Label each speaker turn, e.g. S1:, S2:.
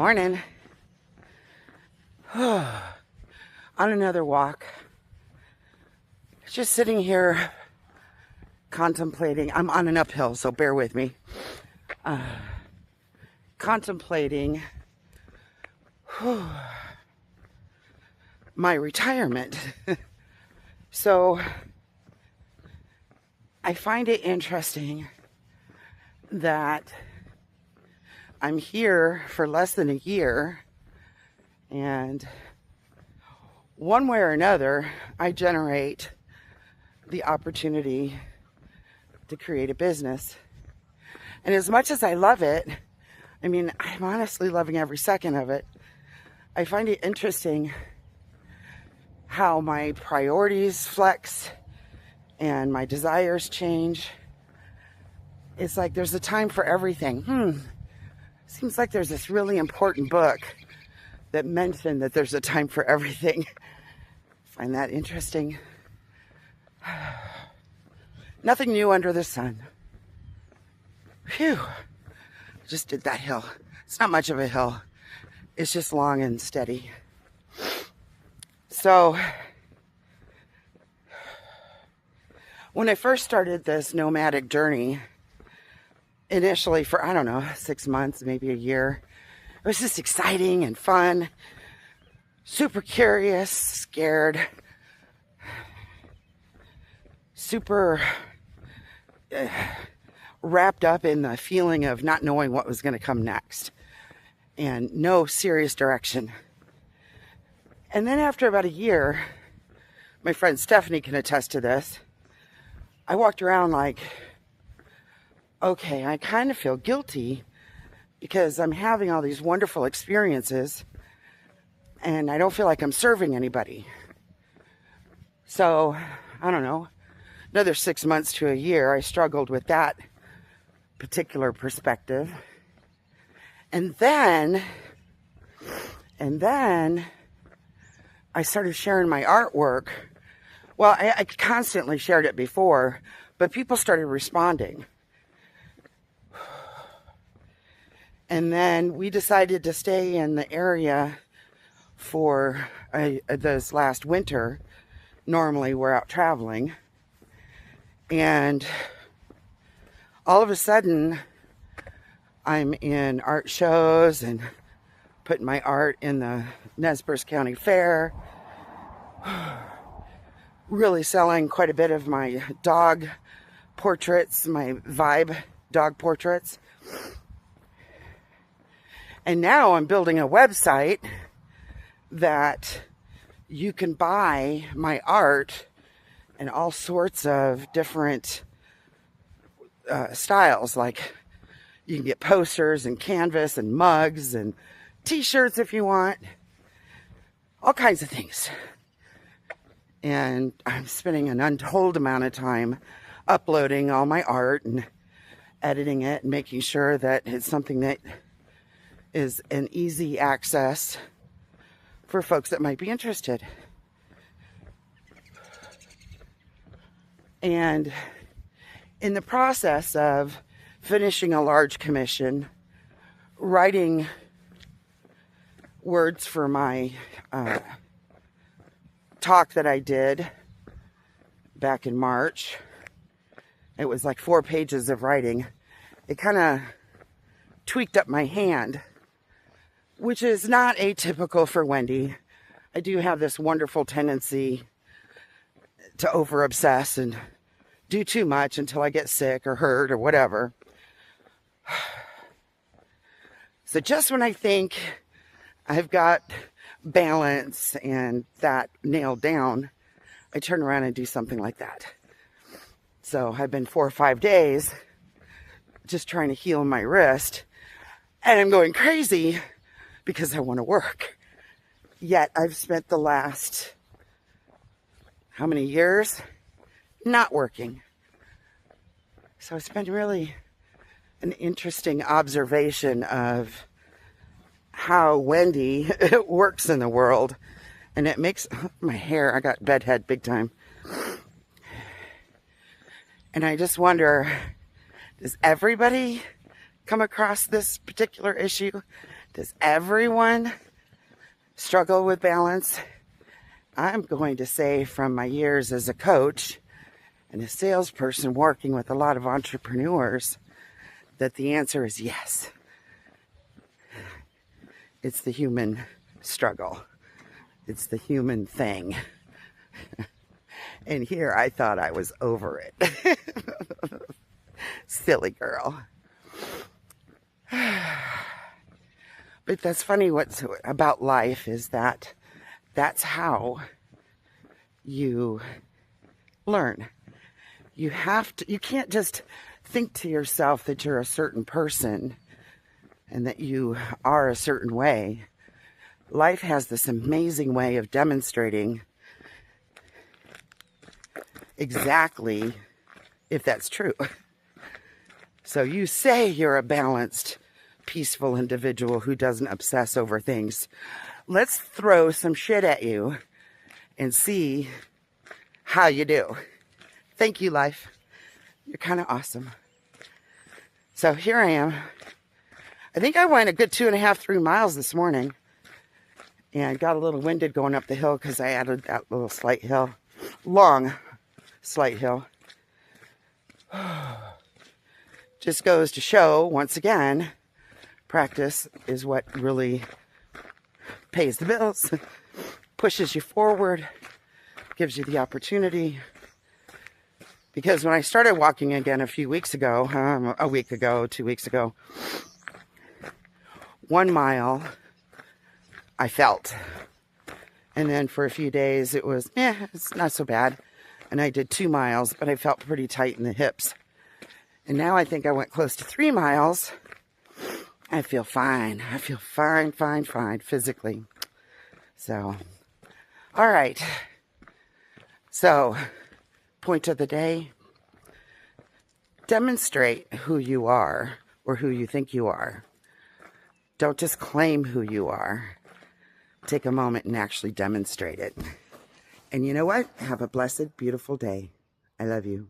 S1: morning. On another walk. Just sitting here contemplating. I'm on an uphill, so bear with me. Contemplating my retirement. So I find it interesting that I'm here for less than a year, and one way or another, I generate the opportunity to create a business. And as much as I love it, I'm honestly loving every second of it. I find it interesting how my priorities flex and my desires change. It's like there's a time for everything. Seems like there's this really important book that mentioned that there's a time for everything. Find that interesting. Nothing new under the sun. Phew. Just did that hill. It's not much of a hill. It's just long and steady. So, when I first started this nomadic journey, initially for, 6 months, maybe a year, it was just exciting and fun, super curious, scared, super wrapped up in the feeling of not knowing what was going to come next and no serious direction. And then after about a year, my friend Stephanie can attest to this, I walked around like, okay, I kind of feel guilty because I'm having all these wonderful experiences and I don't feel like I'm serving anybody. So, I don't know, another 6 months to a year, I struggled with that particular perspective. And then I started sharing my artwork. Well, I constantly shared it before, but people started responding. And then we decided to stay in the area for this last winter. Normally we're out traveling. And all of a sudden, I'm in art shows and putting my art in the Nez Perce County Fair. Really selling quite a bit of my dog portraits, my vibe dog portraits. And now I'm building a website that you can buy my art in all sorts of different styles. Like you can get posters and canvas and mugs and t-shirts if you want. All kinds of things. And I'm spending an untold amount of time uploading all my art and editing it and making sure that it's something that is an easy access for folks that might be interested. And in the process of finishing a large commission, writing words for my talk that I did back in March, it was like 4 pages of writing. It kind of tweaked up my hand, which is not atypical for Wendy. I do have this wonderful tendency to over-obsess and do too much until I get sick or hurt or whatever. So just when I think I've got balance and that nailed down, I turn around and do something like that. So I've been 4 or 5 days just trying to heal my wrist, and I'm going crazy because I want to work. Yet I've spent the last, how many years, not working. So it's been really an interesting observation of how Wendy works in the world. And it makes my hair, I got bedhead big time. And I just wonder, does everybody come across this particular issue? Does everyone struggle with balance? I'm going to say from my years as a coach and a salesperson working with a lot of entrepreneurs that the answer is yes. It's the human struggle. It's the human thing. And here I thought I was over it. Silly girl. But that's funny what's about life is that that's how you learn. You can't just think to yourself that you're a certain person and that you are a certain way. Life has this amazing way of demonstrating exactly if that's true. So you say you're a balanced, peaceful individual who doesn't obsess over things. Let's throw some shit at you and see how you do. Thank you, life. You're kind of awesome. So here I am. I think I went a good 2.5, 3 miles this morning. And got a little winded going up the hill because I added that little slight hill. Long, slight hill. Just goes to show, once again, practice is what really pays the bills, pushes you forward, gives you the opportunity. Because when I started walking again a few weeks ago, a week ago, 2 weeks ago, 1 mile I felt. And then for a few days it was, it's not so bad. And I did 2 miles, but I felt pretty tight in the hips. And now I think I went close to 3 miles. I feel fine. I feel fine physically. So, all right. So, point of the day. Demonstrate who you are or who you think you are. Don't just claim who you are. Take a moment and actually demonstrate it. And you know what? Have a blessed, beautiful day. I love you.